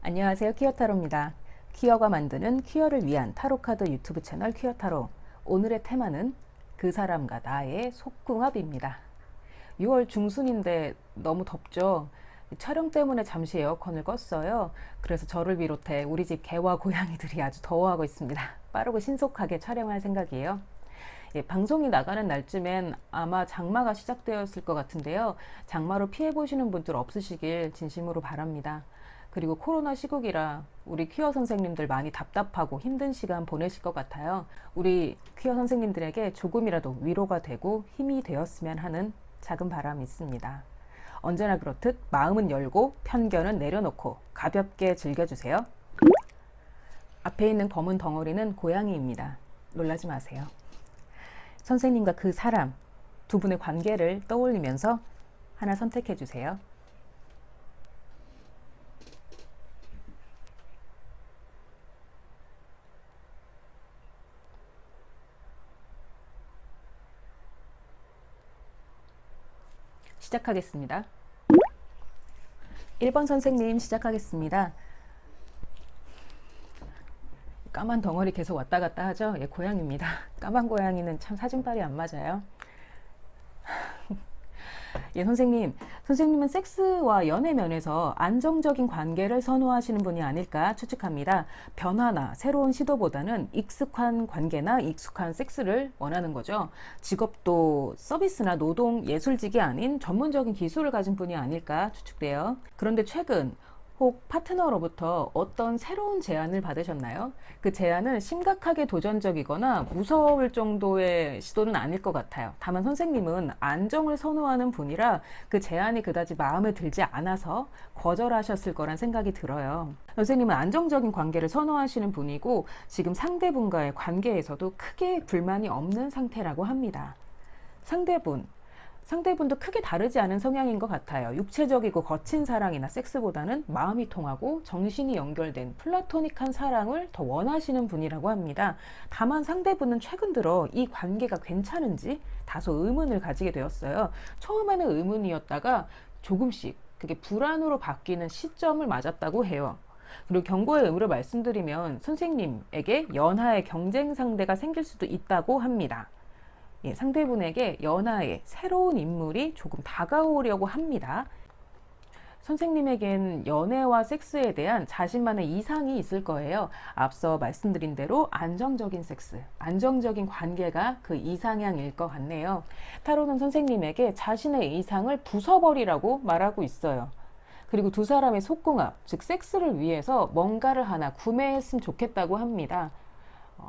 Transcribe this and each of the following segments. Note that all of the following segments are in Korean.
안녕하세요. 퀴어타로입니다. 퀴어가 만드는 퀴어를 위한 타로카드 유튜브 채널 퀴어타로. 오늘의 테마는 그 사람과 나의 속궁합입니다. 6월 중순인데 너무 덥죠? 촬영 때문에 잠시 에어컨을 껐어요. 그래서 저를 비롯해 우리 집 개와 고양이들이 아주 더워하고 있습니다. 빠르고 신속하게 촬영할 생각이에요. 방송이 나가는 날쯤엔 아마 장마가 시작되었을 것 같은데요. 장마로 피해보시는 분들 없으시길 진심으로 바랍니다. 그리고 코로나 시국이라 우리 퀴어 선생님들 많이 답답하고 힘든 시간 보내실 것 같아요. 우리 퀴어 선생님들에게 조금이라도 위로가 되고 힘이 되었으면 하는 작은 바람이 있습니다. 언제나 그렇듯 마음은 열고 편견은 내려놓고 가볍게 즐겨주세요. 앞에 있는 검은 덩어리는 고양이입니다. 놀라지 마세요. 선생님과 그 사람, 두 분의 관계를 떠올리면서 하나 선택해 주세요. 시작하겠습니다. 1번 선생님 시작하겠습니다. 까만 덩어리 계속 왔다 갔다 하죠? 예, 고양이입니다. 까만 고양이는 참 사진빨이 안 맞아요. 예, 선생님은 섹스와 연애 면에서 안정적인 관계를 선호하시는 분이 아닐까 추측합니다. 변화나 새로운 시도보다는 익숙한 관계나 익숙한 섹스를 원하는 거죠. 직업도 서비스나 노동, 예술직이 아닌 전문적인 기술을 가진 분이 아닐까 추측돼요. 그런데 최근 혹 파트너로부터 어떤 새로운 제안을 받으셨나요? 그 제안은 심각하게 도전적이거나 무서울 정도의 시도는 아닐 것 같아요. 다만 선생님은 안정을 선호하는 분이라 그 제안이 그다지 마음에 들지 않아서 거절하셨을 거란 생각이 들어요. 선생님은 안정적인 관계를 선호하시는 분이고 지금 상대분과의 관계에서도 크게 불만이 없는 상태라고 합니다. 상대분도 크게 다르지 않은 성향인 것 같아요. 육체적이고 거친 사랑이나 섹스보다는 마음이 통하고 정신이 연결된 플라토닉한 사랑을 더 원하시는 분이라고 합니다. 다만 상대분은 최근 들어 이 관계가 괜찮은지 다소 의문을 가지게 되었어요. 처음에는 의문이었다가 조금씩 그게 불안으로 바뀌는 시점을 맞았다고 해요. 그리고 경고의 의무를 말씀드리면 선생님에게 연하의 경쟁 상대가 생길 수도 있다고 합니다. 예, 상대분에게 연하의 새로운 인물이 조금 다가오려고 합니다. 선생님에겐 연애와 섹스에 대한 자신만의 이상이 있을 거예요. 앞서 말씀드린 대로 안정적인 섹스, 안정적인 관계가 그 이상향일 것 같네요. 타로는 선생님에게 자신의 이상을 부숴버리라고 말하고 있어요. 그리고 두 사람의 속궁합, 즉 섹스를 위해서 뭔가를 하나 구매했으면 좋겠다고 합니다.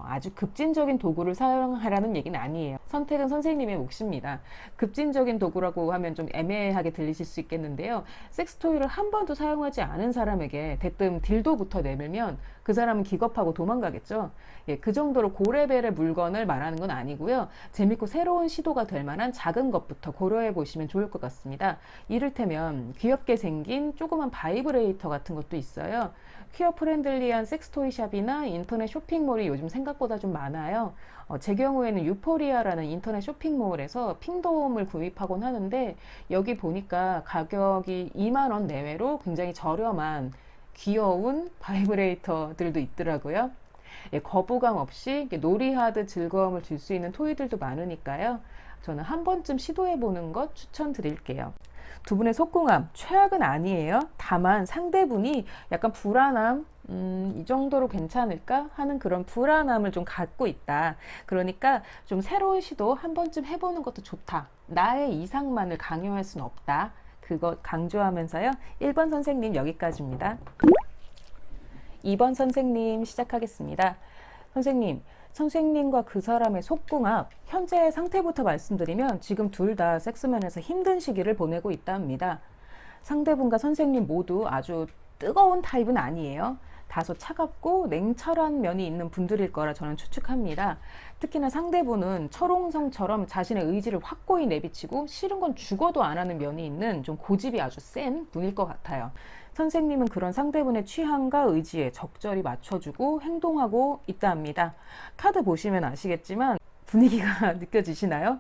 아주 급진적인 도구를 사용하라는 얘기는 아니에요. 선택은 선생님의 몫입니다. 급진적인 도구라고 하면 좀 애매하게 들리실 수 있겠는데요. 섹스토이를 한 번도 사용하지 않은 사람에게 대뜸 딜도부터 내밀면 그 사람은 기겁하고 도망가겠죠. 예, 그 정도로 고레벨의 물건을 말하는 건 아니고요. 재밌고 새로운 시도가 될 만한 작은 것부터 고려해 보시면 좋을 것 같습니다. 이를테면 귀엽게 생긴 조그만 바이브레이터 같은 것도 있어요. 퀴어 프렌들리한 섹스토이 샵이나 인터넷 쇼핑몰이 요즘 생각보다 좀 많아요. 제 경우에는 유포리아라는 인터넷 쇼핑몰에서 핑돔을 구입하곤 하는데 여기 보니까 가격이 2만 원 내외로 굉장히 저렴한 귀여운 바이브레이터들도 있더라고요. 예, 거부감 없이 놀이하듯 즐거움을 줄 수 있는 토이들도 많으니까요. 저는 한 번쯤 시도해보는 것 추천드릴게요. 두 분의 속궁합 최악은 아니에요. 다만 상대분이 약간 불안함, 이 정도로 괜찮을까 하는 그런 불안함을 좀 갖고 있다. 그러니까 좀 새로운 시도 한 번쯤 해보는 것도 좋다. 나의 이상만을 강요할 수는 없다. 그거 강조하면서요. 1번 선생님 여기까지입니다. 2번 선생님 시작하겠습니다. 선생님과 그 사람의 속궁합, 현재 상태부터 말씀드리면 지금 둘 다 섹스면에서 힘든 시기를 보내고 있다 합니다. 상대분과 선생님 모두 아주 뜨거운 타입은 아니에요. 다소 차갑고 냉철한 면이 있는 분들일 거라 저는 추측합니다. 특히나 상대분은 철옹성처럼 자신의 의지를 확고히 내비치고 싫은 건 죽어도 안 하는 면이 있는 좀 고집이 아주 센 분일 것 같아요. 선생님은 그런 상대분의 취향과 의지에 적절히 맞춰주고 행동하고 있다 합니다. 카드 보시면 아시겠지만 분위기가 느껴지시나요?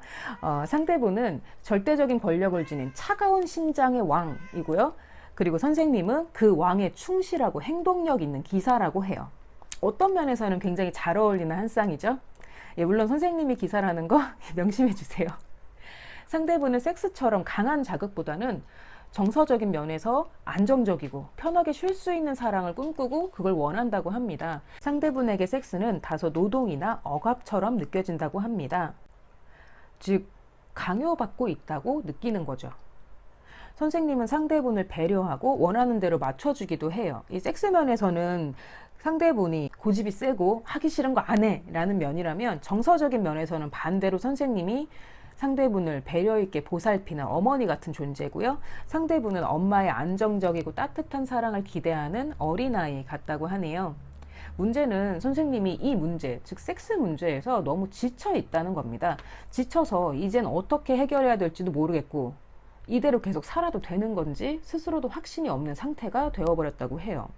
상대분은 절대적인 권력을 지닌 차가운 심장의 왕이고요. 그리고 선생님은 그 왕에 충실하고 행동력 있는 기사라고 해요. 어떤 면에서는 굉장히 잘 어울리는 한 쌍이죠. 예, 물론 선생님이 기사라는 거 명심해 주세요. 상대분은 섹스처럼 강한 자극보다는 정서적인 면에서 안정적이고 편하게 쉴 수 있는 사랑을 꿈꾸고 그걸 원한다고 합니다. 상대분에게 섹스는 다소 노동이나 억압처럼 느껴진다고 합니다. 즉, 강요받고 있다고 느끼는 거죠. 선생님은 상대분을 배려하고 원하는 대로 맞춰주기도 해요. 이 섹스 면에서는 상대분이 고집이 세고 하기 싫은 거 안 해 라는 면이라면, 정서적인 면에서는 반대로 선생님이 상대분을 배려 있게 보살피는 어머니 같은 존재고요. 상대분은 엄마의 안정적이고 따뜻한 사랑을 기대하는 어린아이 같다고 하네요. 문제는 선생님이 이 문제, 즉 섹스 문제에서 너무 지쳐 있다는 겁니다. 지쳐서 이젠 어떻게 해결해야 될지도 모르겠고 이대로 계속 살아도 되는 건지 스스로도 확신이 없는 상태가 되어버렸다고 해요.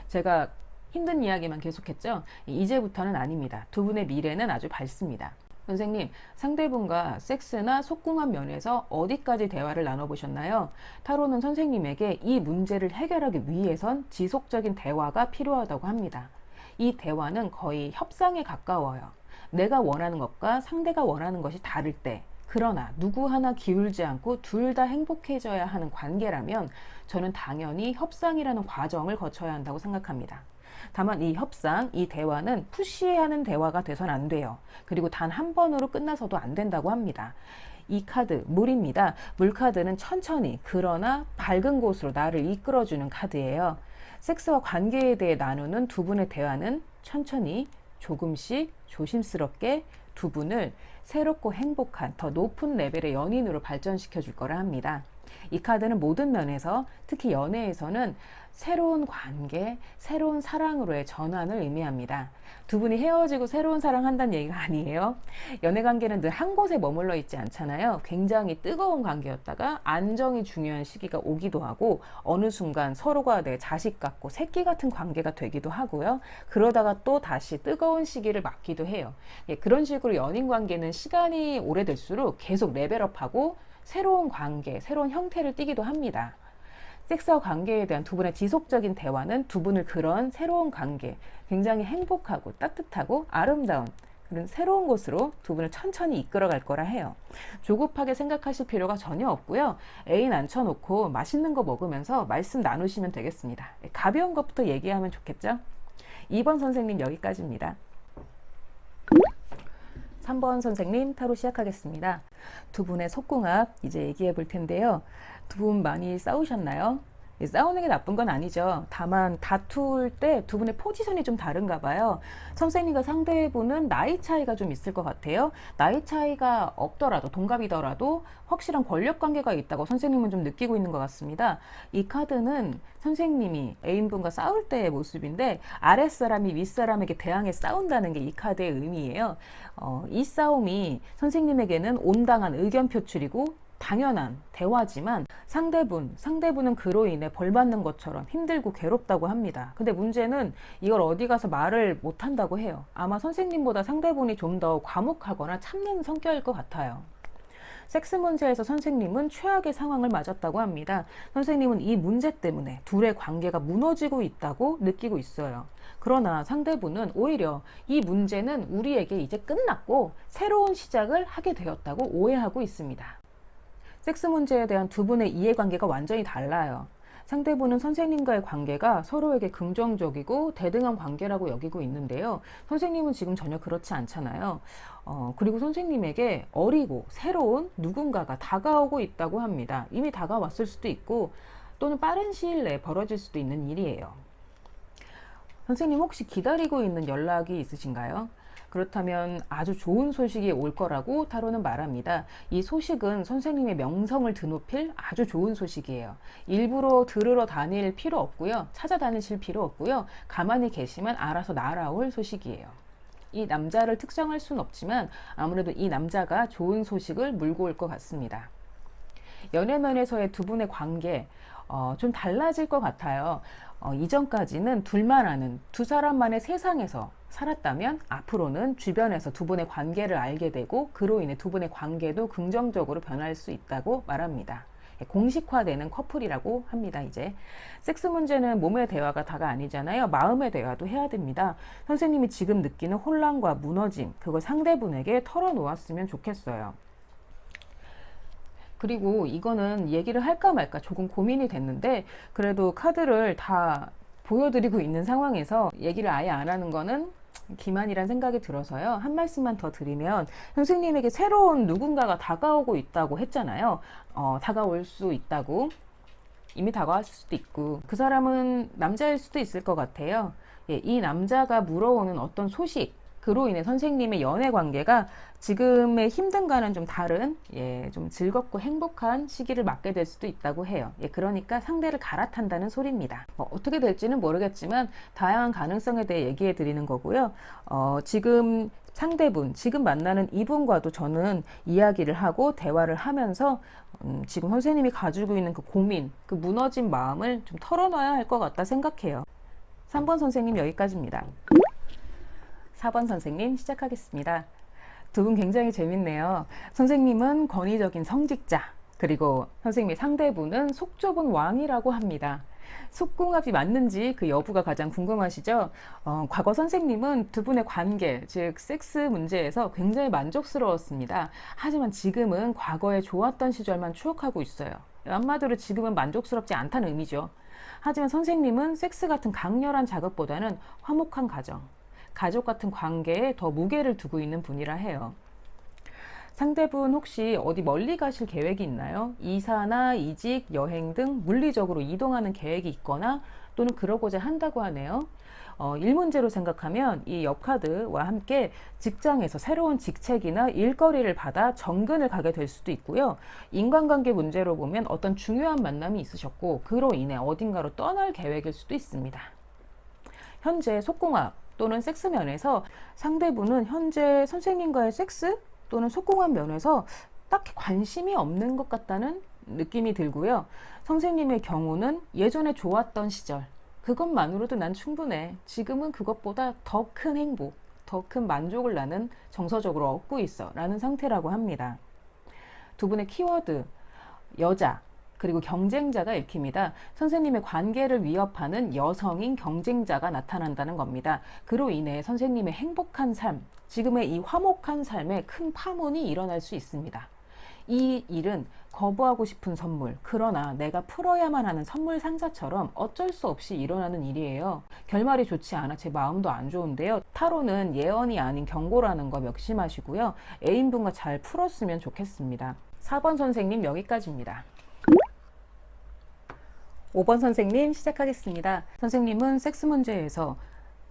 제가 힘든 이야기만 계속했죠? 이제부터는 아닙니다. 두 분의 미래는 아주 밝습니다. 선생님, 상대분과 섹스나 속궁합 면에서 어디까지 대화를 나눠보셨나요? 타로는 선생님에게 이 문제를 해결하기 위해선 지속적인 대화가 필요하다고 합니다. 이 대화는 거의 협상에 가까워요. 내가 원하는 것과 상대가 원하는 것이 다를 때, 그러나 누구 하나 기울지 않고 둘 다 행복해져야 하는 관계라면 저는 당연히 협상이라는 과정을 거쳐야 한다고 생각합니다. 다만 이 협상, 이 대화는 푸시하는 대화가 돼선 안 돼요. 그리고 단 한 번으로 끝나서도 안 된다고 합니다. 이 카드, 물입니다. 물카드는 천천히, 그러나 밝은 곳으로 나를 이끌어주는 카드예요. 섹스와 관계에 대해 나누는 두 분의 대화는 천천히, 조금씩, 조심스럽게 두 분을 새롭고 행복한 더 높은 레벨의 연인으로 발전시켜 줄 거라 합니다. 이 카드는 모든 면에서, 특히 연애에서는 새로운 관계, 새로운 사랑으로의 전환을 의미합니다. 두 분이 헤어지고 새로운 사랑한다는 얘기가 아니에요. 연애 관계는 늘 한 곳에 머물러 있지 않잖아요. 굉장히 뜨거운 관계였다가 안정이 중요한 시기가 오기도 하고, 어느 순간 서로가 내 자식 같고 새끼 같은 관계가 되기도 하고요. 그러다가 또 다시 뜨거운 시기를 맞기도 해요. 예, 그런 식으로 연인 관계는 시간이 오래될수록 계속 레벨업하고 새로운 관계, 새로운 형태를 띠기도 합니다. 섹스와 관계에 대한 두 분의 지속적인 대화는 두 분을 그런 새로운 관계, 굉장히 행복하고 따뜻하고 아름다운 그런 새로운 곳으로 두 분을 천천히 이끌어 갈 거라 해요. 조급하게 생각하실 필요가 전혀 없고요. 애인 앉혀놓고 맛있는 거 먹으면서 말씀 나누시면 되겠습니다. 가벼운 것부터 얘기하면 좋겠죠? 2번 선생님 여기까지입니다. 3번 선생님 타로 시작하겠습니다. 두 분의 속궁합 이제 얘기해 볼 텐데요. 두 분 많이 싸우셨나요? 싸우는 게 나쁜 건 아니죠. 다만 다툴 때 두 분의 포지션이 좀 다른가 봐요. 선생님과 상대분은 나이 차이가 좀 있을 것 같아요. 나이 차이가 없더라도, 동갑이더라도 확실한 권력 관계가 있다고 선생님은 좀 느끼고 있는 것 같습니다. 이 카드는 선생님이 애인분과 싸울 때의 모습인데, 아랫사람이 윗사람에게 대항해 싸운다는 게 이 카드의 의미예요. 이 싸움이 선생님에게는 온당한 의견 표출이고 당연한 대화지만, 상대분은 그로 인해 벌 받는 것처럼 힘들고 괴롭다고 합니다. 근데 문제는 이걸 어디 가서 말을 못 한다고 해요. 아마 선생님보다 상대분이 좀 더 과묵하거나 참는 성격일 것 같아요. 섹스 문제에서 선생님은 최악의 상황을 맞았다고 합니다. 선생님은 이 문제 때문에 둘의 관계가 무너지고 있다고 느끼고 있어요. 그러나 상대분은 오히려 이 문제는 우리에게 이제 끝났고 새로운 시작을 하게 되었다고 오해하고 있습니다. 섹스 문제에 대한 두 분의 이해관계가 완전히 달라요. 상대분은 선생님과의 관계가 서로에게 긍정적이고 대등한 관계라고 여기고 있는데요. 선생님은 지금 전혀 그렇지 않잖아요. 그리고 선생님에게 어리고 새로운 누군가가 다가오고 있다고 합니다. 이미 다가왔을 수도 있고 또는 빠른 시일 내에 벌어질 수도 있는 일이에요. 선생님 혹시 기다리고 있는 연락이 있으신가요? 그렇다면 아주 좋은 소식이 올 거라고 타로는 말합니다. 이 소식은 선생님의 명성을 드높일 아주 좋은 소식이에요. 일부러 들으러 다닐 필요 없고요. 찾아다니실 필요 없고요. 가만히 계시면 알아서 날아올 소식이에요. 이 남자를 특정할 수는 없지만 아무래도 이 남자가 좋은 소식을 물고 올 것 같습니다. 연애면에서의 두 분의 관계 좀 달라질 것 같아요. 이전까지는 둘만 아는 두 사람만의 세상에서 살았다면 앞으로는 주변에서 두 분의 관계를 알게 되고 그로 인해 두 분의 관계도 긍정적으로 변할 수 있다고 말합니다. 공식화되는 커플이라고 합니다. 이제 섹스 문제는 몸의 대화가 다가 아니잖아요. 마음의 대화도 해야 됩니다. 선생님이 지금 느끼는 혼란과 무너짐, 그걸 상대분에게 털어놓았으면 좋겠어요. 그리고 이거는 얘기를 할까 말까 조금 고민이 됐는데, 그래도 카드를 다 보여드리고 있는 상황에서 얘기를 아예 안 하는 거는 기만이란 생각이 들어서요. 한 말씀만 더 드리면, 선생님에게 새로운 누군가가 다가오고 있다고 했잖아요. 다가올 수 있다고. 이미 다가왔을 수도 있고, 그 사람은 남자일 수도 있을 것 같아요. 예, 이 남자가 물어오는 어떤 소식, 그로 인해 선생님의 연애 관계가 지금의 힘든가는 좀 다른, 좀 즐겁고 행복한 시기를 맞게 될 수도 있다고 해요. 그러니까 상대를 갈아탄다는 소리입니다. 어떻게 될지는 모르겠지만 다양한 가능성에 대해 얘기해 드리는 거고요. 지금 상대분, 지금 만나는 이분과도 저는 이야기를 하고 대화를 하면서 지금 선생님이 가지고 있는 그 고민, 그 무너진 마음을 좀 털어놔야 할 것 같다 생각해요. 3번 선생님 여기까지입니다. 4번 선생님 시작하겠습니다. 두 분 굉장히 재밌네요. 선생님은 권위적인 성직자, 그리고 선생님의 상대분은 속 좁은 왕이라고 합니다. 속궁합이 맞는지 그 여부가 가장 궁금하시죠? 과거 선생님은 두 분의 관계, 즉 섹스 문제에서 굉장히 만족스러웠습니다. 하지만 지금은 과거에 좋았던 시절만 추억하고 있어요. 한마디로 지금은 만족스럽지 않다는 의미죠. 하지만 선생님은 섹스 같은 강렬한 자극보다는 화목한 가족 같은 관계에 더 무게를 두고 있는 분이라 해요. 상대분 혹시 어디 멀리 가실 계획이 있나요? 이사나 이직, 여행 등 물리적으로 이동하는 계획이 있거나 또는 그러고자 한다고 하네요. 일 문제로 생각하면 이 옆카드와 함께 직장에서 새로운 직책이나 일거리를 받아 정근을 가게 될 수도 있고요. 인간관계 문제로 보면 어떤 중요한 만남이 있으셨고 그로 인해 어딘가로 떠날 계획일 수도 있습니다. 현재 속궁합 또는 섹스 면에서 상대분은 현재 선생님과의 섹스 또는 속궁합 면에서 딱히 관심이 없는 것 같다는 느낌이 들고요. 선생님의 경우는 예전에 좋았던 시절, 그것만으로도 난 충분해. 지금은 그것보다 더 큰 행복, 더 큰 만족을 나는 정서적으로 얻고 있어 라는 상태라고 합니다. 두 분의 키워드, 여자, 그리고 경쟁자가 읽힙니다. 선생님의 관계를 위협하는 여성인 경쟁자가 나타난다는 겁니다. 그로 인해 선생님의 행복한 삶, 지금의 이 화목한 삶에 큰 파문이 일어날 수 있습니다. 이 일은 거부하고 싶은 선물, 그러나 내가 풀어야만 하는 선물 상자처럼 어쩔 수 없이 일어나는 일이에요. 결말이 좋지 않아 제 마음도 안 좋은데요. 타로는 예언이 아닌 경고라는 거 명심하시고요. 애인분과 잘 풀었으면 좋겠습니다. 4번 선생님 여기까지입니다. 5번 선생님 시작하겠습니다. 선생님은 섹스 문제에서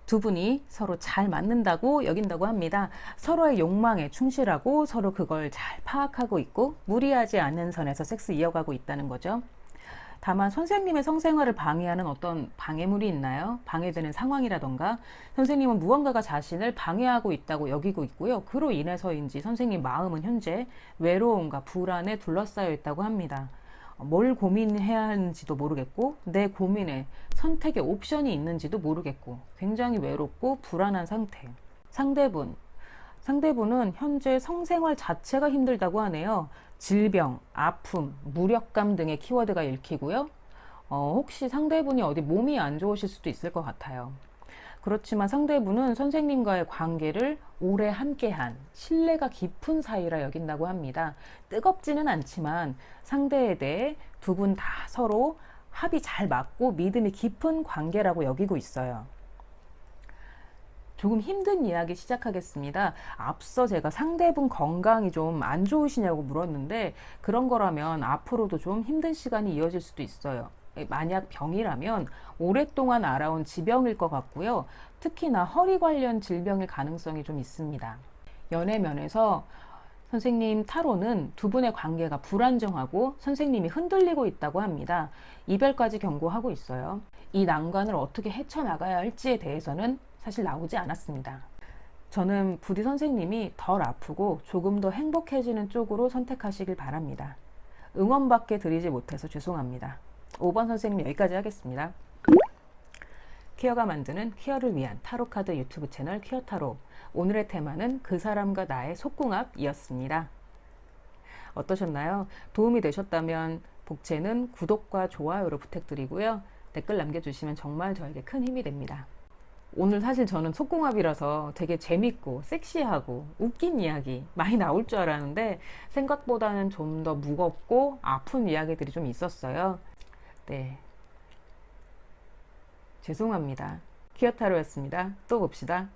두 분이 서로 잘 맞는다고 여긴다고 합니다. 서로의 욕망에 충실하고 서로 그걸 잘 파악하고 있고 무리하지 않은 선에서 섹스 이어가고 있다는 거죠. 다만 선생님의 성생활을 방해하는 어떤 방해물이 있나요? 방해되는 상황이라던가 선생님은 무언가가 자신을 방해하고 있다고 여기고 있고요. 그로 인해서인지 선생님 마음은 현재 외로움과 불안에 둘러싸여 있다고 합니다. 뭘 고민해야 하는지도 모르겠고 내 고민에 선택의 옵션이 있는지도 모르겠고 굉장히 외롭고 불안한 상태. 상대분은 현재 성생활 자체가 힘들다고 하네요. 질병, 아픔, 무력감 등의 키워드가 읽히고요. 혹시 상대분이 어디 몸이 안 좋으실 수도 있을 것 같아요. 그렇지만 상대분은 선생님과의 관계를 오래 함께한 신뢰가 깊은 사이라 여긴다고 합니다. 뜨겁지는 않지만 상대에 대해 두 분 다 서로 합이 잘 맞고 믿음이 깊은 관계라고 여기고 있어요. 조금 힘든 이야기 시작하겠습니다. 앞서 제가 상대분 건강이 좀 안 좋으시냐고 물었는데 그런 거라면 앞으로도 좀 힘든 시간이 이어질 수도 있어요. 만약 병이라면 오랫동안 알아온 지병일 것 같고요. 특히나 허리 관련 질병일 가능성이 좀 있습니다. 연애 면에서 선생님 타로는 두 분의 관계가 불안정하고 선생님이 흔들리고 있다고 합니다. 이별까지 경고하고 있어요. 이 난관을 어떻게 헤쳐나가야 할지에 대해서는 사실 나오지 않았습니다. 저는 부디 선생님이 덜 아프고 조금 더 행복해지는 쪽으로 선택하시길 바랍니다. 응원받게 드리지 못해서 죄송합니다. 5번 선생님 여기까지 하겠습니다. 퀴어가 만드는 퀴어를 위한 타로카드 유튜브 채널 퀴어타로. 오늘의 테마는 그 사람과 나의 속궁합이었습니다. 어떠셨나요? 도움이 되셨다면 복채는 구독과 좋아요를 부탁드리고요. 댓글 남겨주시면 정말 저에게 큰 힘이 됩니다. 오늘 사실 저는 속궁합이라서 되게 재밌고 섹시하고 웃긴 이야기 많이 나올 줄 알았는데 생각보다는 좀 더 무겁고 아픈 이야기들이 좀 있었어요. 네, 죄송합니다. 퀴어타로였습니다. 또 봅시다.